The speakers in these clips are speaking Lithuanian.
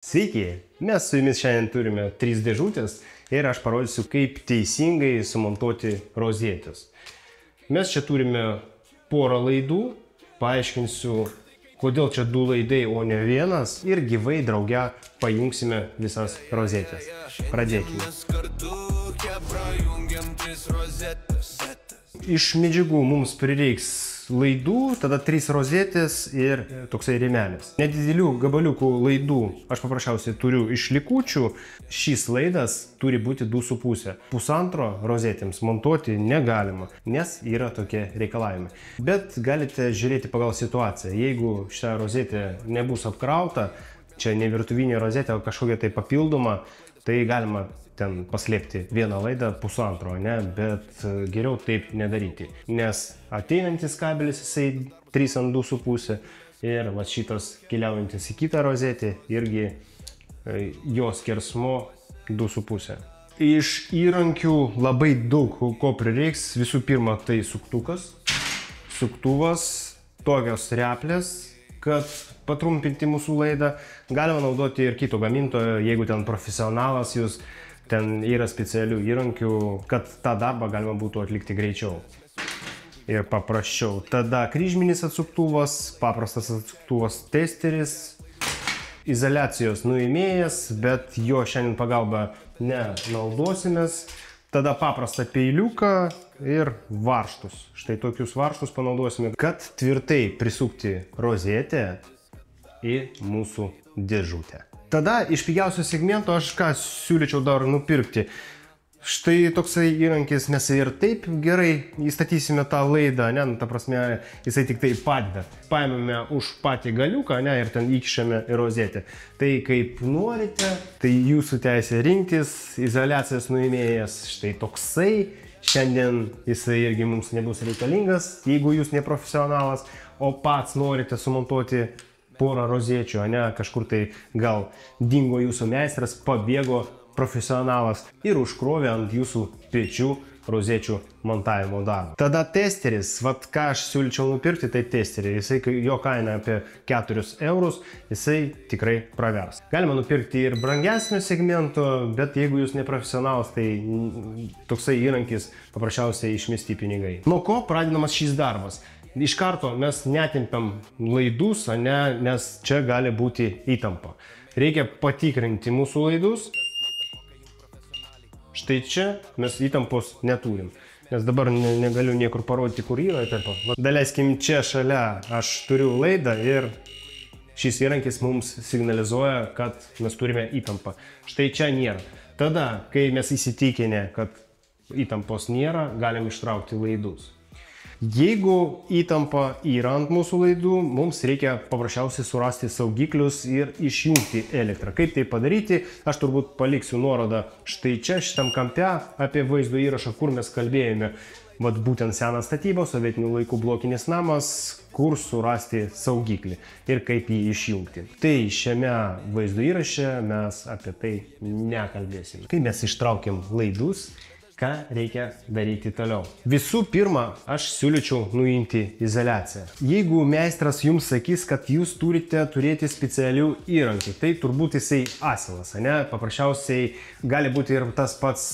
Sveiki, mes su jumis šiandien turime 3 dėžutės ir aš parodysiu, kaip teisingai sumontuoti rozetės. Mes čia turime porą laidų, paaiškinsiu, kodėl čia 2 laidai, o ne vienas ir gyvai drauge pajungsime visas rozetės. Pradėkime. Iš medžiagų mums prireiks laidų, tada 3 rozetės ir toksai rėmelis. Nedidelių gabaliukų laidų aš paprasčiausiai turiu iš likučių. Šis laidas turi būti 2,5. Pusantro rozetėms montuoti negalima, nes yra tokie reikalavimai. Bet galite žiūrėti pagal situaciją. Jeigu šita rozetė nebus apkrauta, čia ne virtuvinė rozetė, o kažkokia tai papildoma, tai galima ten paslėpti vieną laidą pusantro, ne? Bet geriau taip nedaryti, nes ateinantis kabelis jisai 3 ant 2,5 ir va šitas keliaujantis į kitą rozetę irgi jos skersmuo 2,5. Iš įrankių labai daug ko prireiks. Visų pirma, tai suktukas, tokios replės, kad patrumpinti mūsų laidą. Galima naudoti ir kito gamintojo, jeigu ten profesionalas jūs. Ten yra specialių įrankių, kad tą darbą galima būtų atlikti greičiau ir paprasčiau. Tada kryžminis atsuktuvas, paprastas atsuktuvas testeris, izoliacijos nuėmėjas, bet jo šiandien pagalba nenaudosimės. Tada paprastą peiliuką ir varžtus. Štai tokius varžtus panaudosime, kad tvirtai prisukti rozetę į mūsų dėžutę. Tada iš pigiausio segmento aš ką siūlyčiau dar nupirkti. Štai toksai įrankis, mes ir taip gerai įstatysime tą laidą, ne, ta prasme, jisai tik tai padeda. Paėmėme už patį galiuką, ne, ir ten įkišame į rozetę. Tai kaip norite, tai jūsų teisė rinktis, izoliacijos nuėmėjas, štai toksai. Šiandien jisai irgi mums nebus reikalingas, jeigu jūs ne profesionalas, o pats norite sumontuoti porą rozečių, ne, kažkur tai gal dingo jūsų meistras, pabėgo profesionalas ir užkrovė ant jūsų pečių rozečių montavimo darbą. Tada testeris, vat ką aš siūlyčiau nupirkti, tai testerį, jo kaina apie 4 eurus, jisai tikrai pravers. Galima nupirkti ir brangesnio segmento, bet jeigu jūs ne profesionalas, tai toksai įrankis paprasčiausiai išmesti pinigai. Nuo ko pradedamas šis darbas? Iš karto mes netimpiam laidus, nes čia gali būti įtampa. Reikia patikrinti mūsų laidus. Štai čia mes įtampos neturim, nes dabar negaliu niekur parodyti, kur yra įtampa. Daleiskim, čia šalia aš turiu laidą ir šis įrankis mums signalizuoja, kad mes turime įtampą. Štai čia nėra. Tada, kai mes įsitikinę, kad įtampos nėra, galim ištraukti laidus. Jeigu įtampa yra ant mūsų laidų, mums reikia paprasčiausiai surasti saugiklius ir išjungti elektrą. Kaip tai padaryti, aš turbūt paliksiu nuorodą štai čia, šitam kampe, apie vaizdo įrašą, kur mes kalbėjome. Vat būtent seną statybą, sovietinių laikų blokinis namas, kur surasti saugiklį ir kaip jį išjungti. Tai šiame vaizdo įraše mes apie tai nekalbėsime. Kai mes ištraukiam laidus, ką reikia daryti toliau? Visų pirma, aš siūlyčiau nuimti izoliaciją. Jeigu meistras jums sakys, kad jūs turite turėti specialių įrankių, tai turbūt jisai asilas, ne? Paprasčiausiai gali būti ir tas pats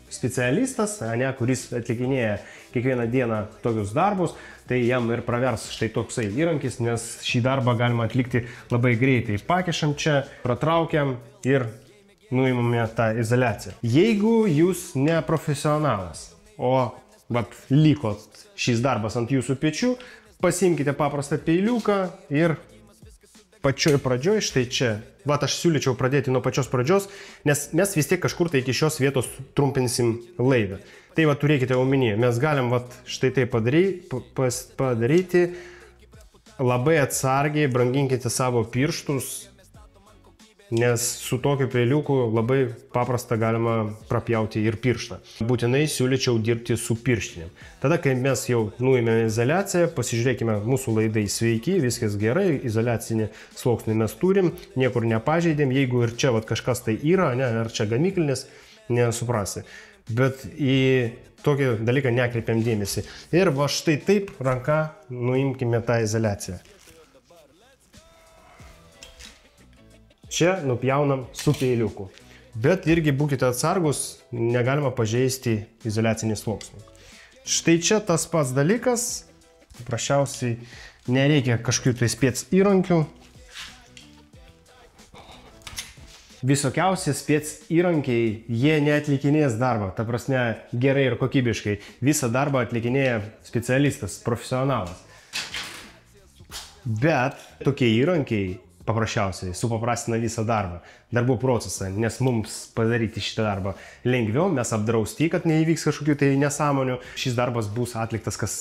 specialistas, ne, kuris atlikinėja kiekvieną dieną tokius darbus, tai jam ir pravers štai toksai įrankis, nes šį darbą galima atlikti labai greitai. Pakišam čia, pratraukiam ir nuimame tą izoliaciją. Jeigu jūs ne profesionalas, o likot šis darbas ant jūsų pečių, pasiimkite paprastą peiliuką ir pačioj pradžioj, štai čia, aš siūlyčiau pradėti nuo pačios pradžios, nes mes vis tiek kažkur tai iki šios vietos trumpinsim laidą. Tai turėkite omenyje, mes galim štai tai padaryti, labai atsargiai branginkite savo pirštus, nes su tokiu peiliuku labai paprasta galima prapjauti ir pirštą. Būtinai siūlyčiau dirbti su pirštinėm. Tada, kai mes jau nuėmėme izoliaciją, pasižiūrėkime, mūsų laidai sveiki, viskas gerai, izoliacinį sluoksnį mes turim, niekur nepažeidėm. Jeigu ir čia kažkas tai yra, ne, ar čia gamyklinis, nesuprasi. Bet į tokį dalyką nekreipiam dėmesį. Ir štai taip ranka nuimkime tą izoliaciją. Čia nupjaunam su peiliuku. Bet irgi būkite atsargus, negalima pažeisti izoliacinį sluoksnį. Štai čia tas pats dalykas, paprasčiausiai nereikia kažkokių tai spec įrankių. Visokiausi spec įrankiai, jie neatlikinės darbą, ta prasme gerai ir kokybiškai. Visą darbą atlikinėja specialistas, profesionalas. Bet tokie įrankiai paprasčiausiai supaprastina visą darbą, darbų procesą, nes mums padaryti šitą darbą lengviau, mes apdrausti, kad neįvyks kažkokių tai nesąmonių. Šis darbas bus atliktas, kas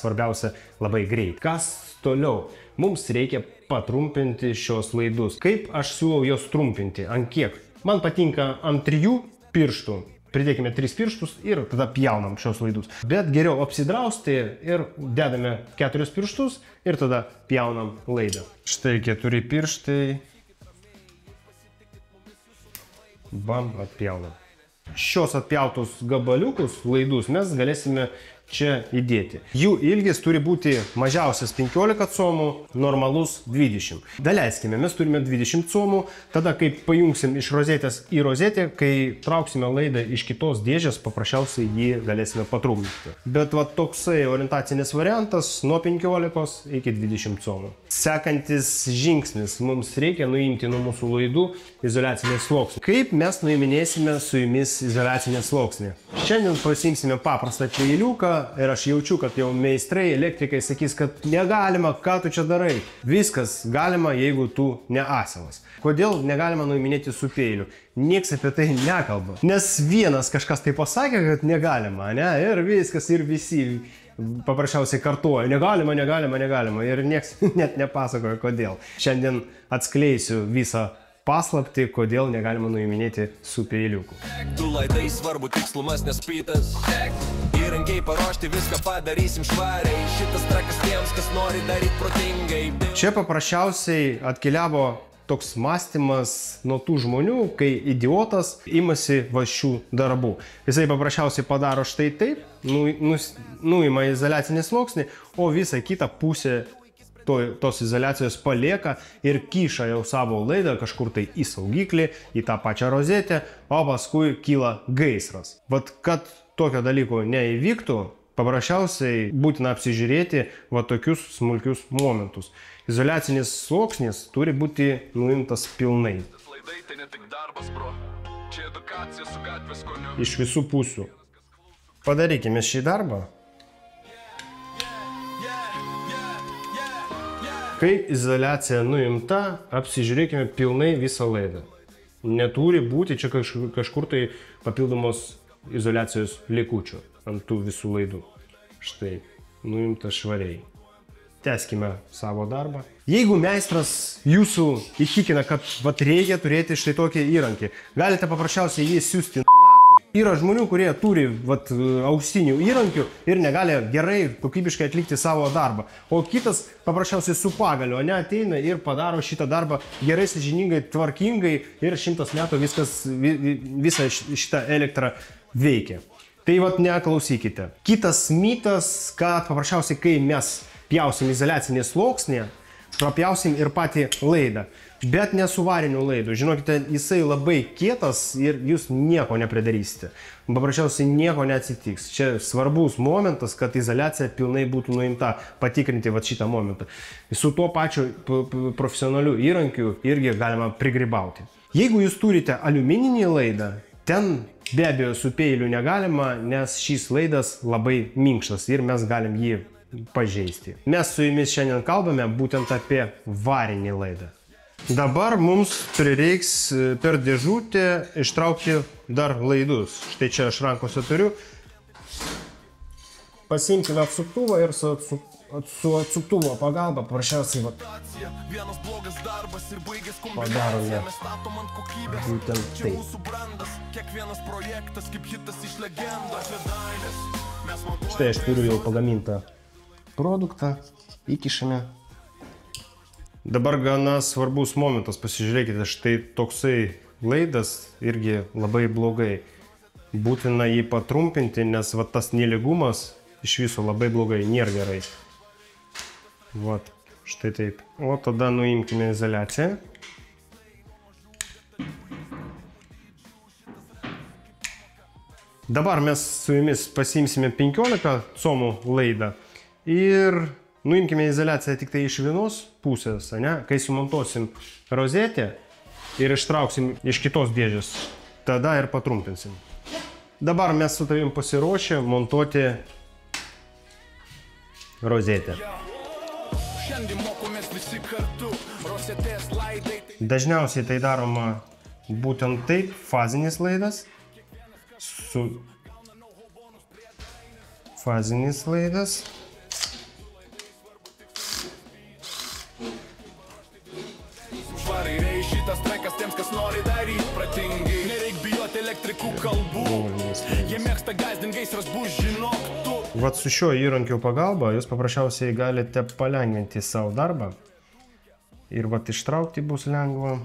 svarbiausia, labai greit. Kas toliau? Mums reikia patrumpinti šios laidus. Kaip aš siūlau jos trumpinti? Ant kiek? Man patinka ant 3 pirštų. Pridėkime 3 pirštus ir tada pjaunam šios laidus. Bet geriau apsidrausti ir dedame 4 pirštus ir tada pjaunam laidą. Štai 4 pirštai. Bam, atpjaunam. Šios atpjautus gabaliukus laidus mes galėsime čia įdėti. Jų ilgis turi būti mažiausias 15 comų, normalus 20. Daleiskime, mes turime 20 comų, tada kai pajungsim iš rozetės į rozetę, kai trauksime laidą iš kitos dėžės, paprasčiausiai jį galėsime patrumpinti. Bet va toksai orientacinis variantas nuo 15 iki 20 comų. Sekantis žingsnis, mums reikia nuimti nuo mūsų laidų izoliacinį sluoksnį. Kaip mes nuiminėsime su jumis izoliacinį sluoksnį? Šiandien pasiimsime paprastą peiliuką. Ir aš jaučiu, kad jau meistrai, elektrikai sakys, kad negalima, ką tu čia darai. Viskas galima, jeigu tu ne asilas. Kodėl negalima nuiminėti su peiliu? Niekas apie tai nekalba. Nes vienas kažkas tai pasakė, kad negalima, ne? Ir viskas, ir visi paprasčiausiai kartuoja. Negalima, negalima, negalima. Ir niekas net nepasakoja, kodėl. Šiandien atskleisiu visą paslaptį, kodėl negalima nuiminėti su peiliuku. Tu laidai svarbu tikslumas, nespytas. Įrankiai paruošti, viską padarysim švariai. Šitas trekas tiems, kas nori daryti protingai. Čia paprasčiausiai atkeliavo toks mąstymas nuo tų žmonių, kai idiotas imasi va šių darbų. Jisai paprasčiausiai padaro štai taip, nuima izoliacinį sluoksnį, o visą kitą pusę tos izoliacijos palieka ir kyša jau savo laidą kažkur tai į saugiklį, į tą pačią rozetę, o paskui kyla gaisras. Vat kad tokio dalyko neįvyktų, paprasčiausiai būtina apsižiūrėti va tokius smulkius momentus. Izoliacinis sluoksnis turi būti nuimtas pilnai. Iš visų pusių. Padarykime šį darbą. Kai izoliacija nuimta, apsižiūrėkime pilnai visą laidą. Neturi būti čia kažkur tai papildomos izoliacijos likučių ant tų visų laidų. Štai, nuimta švariai. Tęskime savo darbą. Jeigu meistras jūsų įtikina, kad vat reikia turėti štai tokį įrankį, galite paprasčiausiai jį siųsti. Yra žmonių, kurie turi vat ausinių įrankių ir negali gerai, kokybiškai atlikti savo darbą. O kitas paprasčiausiai su pagaliu, ne, ateina ir padaro šitą darbą gerai, sąžiningai, tvarkingai ir 100 metų visa šitą elektrą veikia. Tai vat neklausykite. Kitas mitas, kad paprasčiausiai, kai mes pjausim izoliacinį sluoksnį, prapjausim ir patį laidą. Bet ne su variniu laidu. Žinokite, jisai labai kietas ir jūs nieko nepridarysite. Paprasčiausiai nieko neatsitiks. Čia svarbus momentas, kad izoliacija pilnai būtų nuimta, patikrinti vat šitą momentą. Su tuo pačiu profesionaliu įrankiu irgi galima prigribauti. Jeigu jūs turite aliumininį laidą, ten be abejo su peiliu negalima, nes šis laidas labai minkštas ir mes galim jį pažeisti. Mes su jumis šiandien kalbame būtent apie varinį laidą. Dabar mums prireiks per dėžutę ištraukti dar laidus. Štai čia aš rankose turiu. Pasiimkime atsuktuvą ir su atsuktuvo pagalba paprasčiausiai padarome būtent taip. Štai aš turiu jau pagamintą produktą, įkišame. Dabar gana svarbus momentas, pasižiūrėkite, štai toksai laidas irgi labai blogai. Būtina jį patrumpinti, nes va, tas nelygumas iš viso labai blogai, nėra gerai. Vat, štai taip. O tada nuimkime izoliaciją. Dabar mes su jumis pasiimsime 15 comų laidą ir nuimkime izoliaciją tik tai iš vienos pusės, ne? Kai sumontuosim rozetę ir ištrauksim iš kitos dėžės, tada ir patrumpinsim. Dabar mes su tavim pasiruošę montuoti rozetę. Dažniausiai tai daroma būtent taip, fazinis laidas. Fazinis laidas. Šitas trekas tiems, kas nori daryti pratingai. Nereik bijoti elektrikų kalbų. Jie mėgsta gazdint gaisras bus, žinok tu. Vat su šiuo įrankiu pagalba jūs paprasčiausiai galite palengvinti savo darbą. Ir vat ištraukti bus lengva.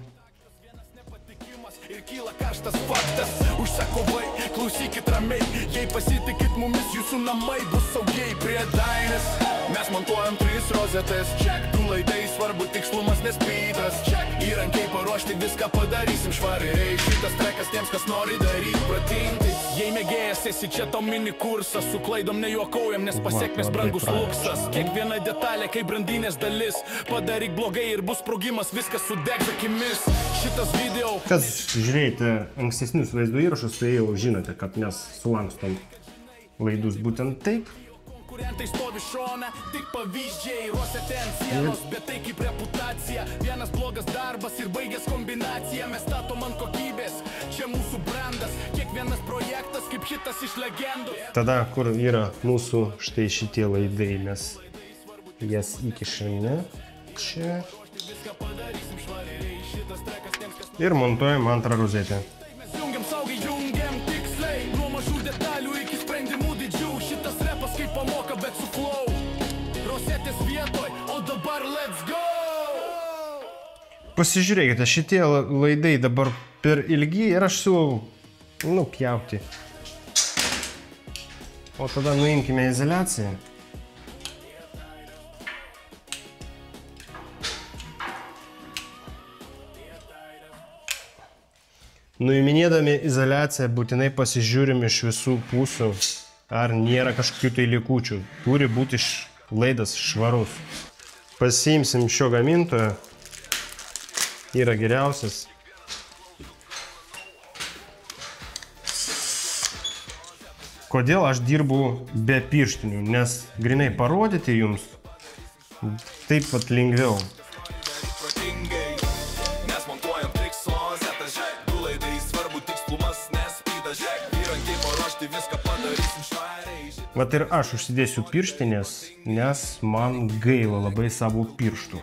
Ir kyla karštas faktas. Užsakovai, klausykit ramiai. Jei pasitikit mumis, jūsų namai bus saugiai prie dainės. Mes montuojam 3 rozetės. Check, 2 laidai, svarbu tikslumas, nespydas. Check, įrankiai paruošti, viską padarysim švariai. Šitas trekas tiems, kas nori daryti pratingai. Jei mėgėjas esi čia to mini kursas, su klaidom nejuokaujam, nes pasiekmės brangus luksas. Kiekviena detalė kaip brandinės dalis. Padaryk blogai ir bus sprogimas, viskas sudegs akimis. Šitas video. Kas žiūrėjote ankstesnius vaizdo įrašus, tai jau žinote, kad mes sulankstom laidus būtent taip. Konkurentai stovi šona, tik pavyzdžiai, rosetė ant sienos, bet tai kaip reputacija. Vienas blogas darbas ir baigęs kombinacija, mes statom ant kokybės, čia mūsų brandas, kiekvienas projektas kaip šitas iš legendų. Tada, kur yra mūsų štai šitie laidai, mes jas įkišame čia ir montuojam antrą rozetę. Mes jungiam saugiai, jungiam tiksliai, nuo mažų detalių iki sprendimų didžių. Šitas repas kaip pamoka, bet su flow. Rosetės vietoj, o dabar let's go! Pasižiūrėkite, šitie laidai dabar per ilgi ir aš siūlau nupjauti. O tada nuimkime izoliaciją. Nuiminėdami izoliaciją būtinai pasižiūrim iš visų pusių, ar nėra kažkokių tai likučių. Turi būti laidas švarus. Pasiimsim šio gamintojo. Yra geriausias. Kodėl aš dirbu be pirštinių? Nes grinai parodyti jums taip pat lengviau. Vat ir aš užsidėsiu pirštinės, nes man gaila labai savo pirštų.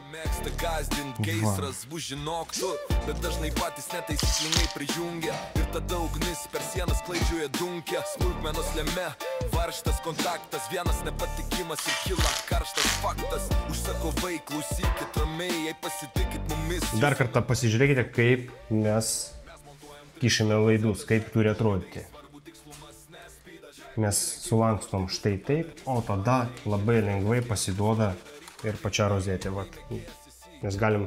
Bet dažnai patys netaisyklingai prijungia ir tada ugnis per sienas klaidžioje dunkia. Smulkmenos lėme, varžtas kontaktas, vienas nepatikimas ir kyla karštas faktas. Užsakovai, klausykit ramiai, jei pasitikit mumis. Dar kartą pasižiūrėkite, kaip mes kišime laidus, kaip turi atrodyti. Mes sulankstom štai taip, o tada labai lengvai pasiduoda ir pačia rozetė. Mes galim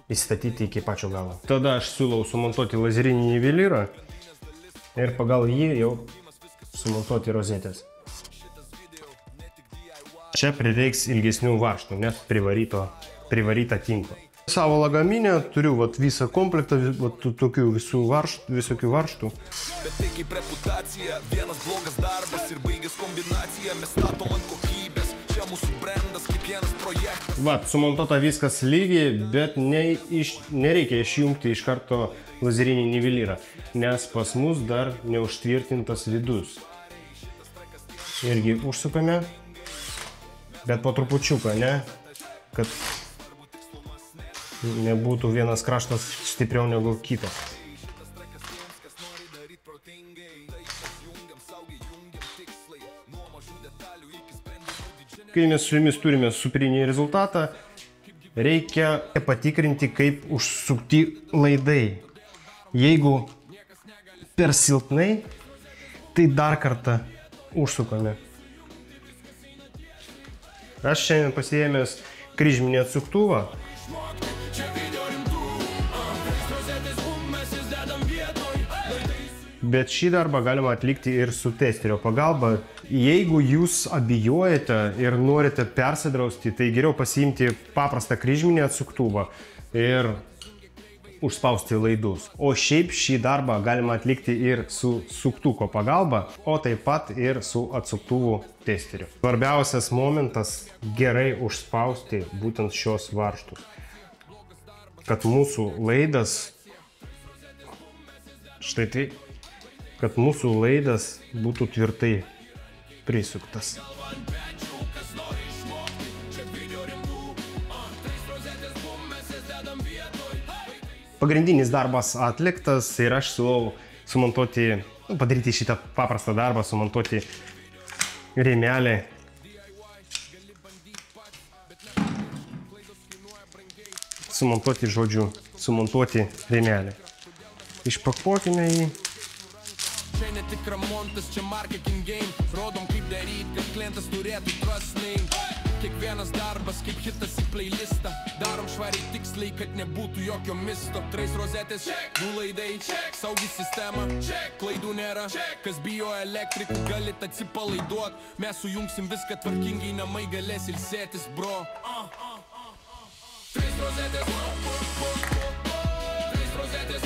įstatyti iki pačio galo. Tada aš siūlau sumontuoti lazerinį nivelyrą ir pagal jį jau sumontuoti rozetės. Čia prireiks ilgesnių varžtų, nes privaryta tinklo. Savo lagaminę turiu visą komplektą tokių visokių varžtų. Bet tai kaip reputacija, vienas blogas darbas ir baigęs kombinacija, mes statom ant kokybės, čia mūsų brandas kaip vienas projektas. Sumontuota viskas lygiai, bet nereikia išjungti iš karto lazerinį nivelyrą, nes pas mus dar neužtvirtintas vidus. Irgi užsukame, bet po trupučiuką, ne, kad nebūtų vienas kraštas stipriau negu kitas. Kai mes su jumis turime superinį rezultatą, reikia patikrinti, kaip užsukti laidai. Jeigu per silpnai, tai dar kartą užsukame. Aš šiandien pasiėmęs kryžminį atsuktuvą. Bet šį darbą galima atlikti ir su testerio pagalba. Jeigu jūs abejojate ir norite persidrausti, tai geriau pasiimti paprastą kryžminį atsuktuvą ir užspausti laidus. O šiaip šį darbą galima atlikti ir su suktuko pagalba, o taip pat ir su atsuktuvų testeriu. Svarbiausias momentas - gerai užspausti būtent šios varžtus, kad mūsų laidas būtų tvirtai prisuktas. Pagrindinis darbas atliktas ir aš siūlau sumontuoti, padaryti šitą paprastą darbą, sumontuoti rėmelį. Sumontuoti rėmelį. Išpakuokime jį. Čia ne tik remontas, čia marketing game. Rodom kaip daryt, kad klientas turėtų trust name. Kiekvienas darbas kaip hitas į playlistą. Darom švariai tiksliai, kad nebūtų jokio misto. 3 rozetės, 2 laidai, saugi sistema, klaidų nėra. Kas bijo elektrikų, galit atsipalaiduot. Mes sujungsim viską tvarkingai, namai galės ilsėtis, bro. 3 rozetės, 3 rozetės, 3 rozetės.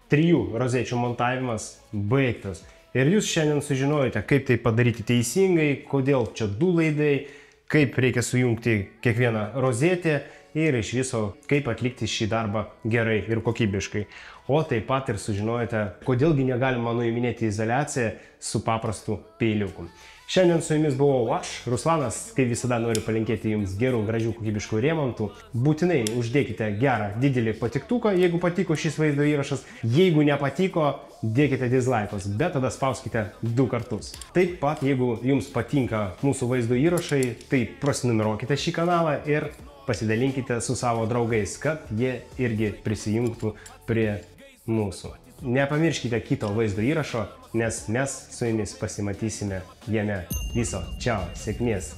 3 rozečių montavimas baigtas. Ir jūs šiandien sužinojote, kaip tai padaryti teisingai, kodėl čia 2 laidai, kaip reikia sujungti kiekvieną rozetę ir iš viso, kaip atlikti šį darbą gerai ir kokybiškai. O taip pat ir sužinojote, kodėlgi negalima nuiminėti izoliaciją su paprastu peiliuku. Šiandien su jumis buvau aš, Ruslanas, kaip visada noriu palinkėti jums gerų, gražių, kokybiškų remontų. Būtinai uždėkite gerą, didelį patiktuką, jeigu patiko šis vaizdo įrašas. Jeigu nepatiko, dėkite dislaikus, bet tada spauskite 2 kartus. Taip pat, jeigu jums patinka mūsų vaizdo įrašai, tai prasinumeruokite šį kanalą ir pasidalinkite su savo draugais, kad jie irgi prisijungtų prie mūsų. Nepamirškite kito vaizdo įrašo, nes mes su jumis pasimatysime jame. Viso, čiau, sėkmės.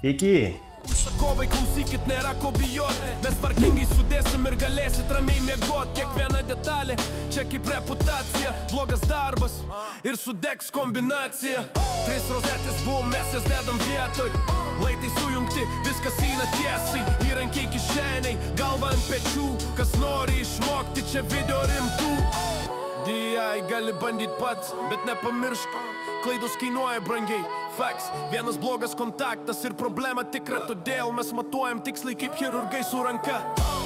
Iki! Užsakovai, klausykit, nėra ko bijot. Mes tvarkingai sudėsim ir galėsit ramiai miegot. Kiekviena detalė, čia kaip reputacija. Blogas darbas ir sudegs kombinacija. 3 rozetės bum, mes jas dedam vietoj. Laidai sujungti, viskas eina tiesiai. Įrankiai kišeniai, galva ant pečių. Kas nori išmokti, čia video rimtų. DI gali bandyt pats, bet nepamiršk, klaidos kainuoja brangiai. Facts, vienas blogas kontaktas ir problema tikra, todėl mes matuojam tiksliai kaip chirurgai su ranka.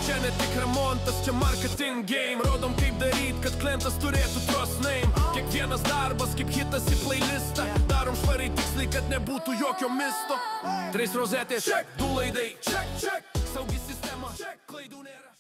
Čia ne tik remontas, čia marketing game. Rodom kaip daryt, kad klientas turėtų trust name. Kiekvienas darbas kaip hitas į playlistą. Darom švariai tiksliai, kad nebūtų jokio misto. 3 rozetės, 2 laidai, saugi sistema, klaidų nėra.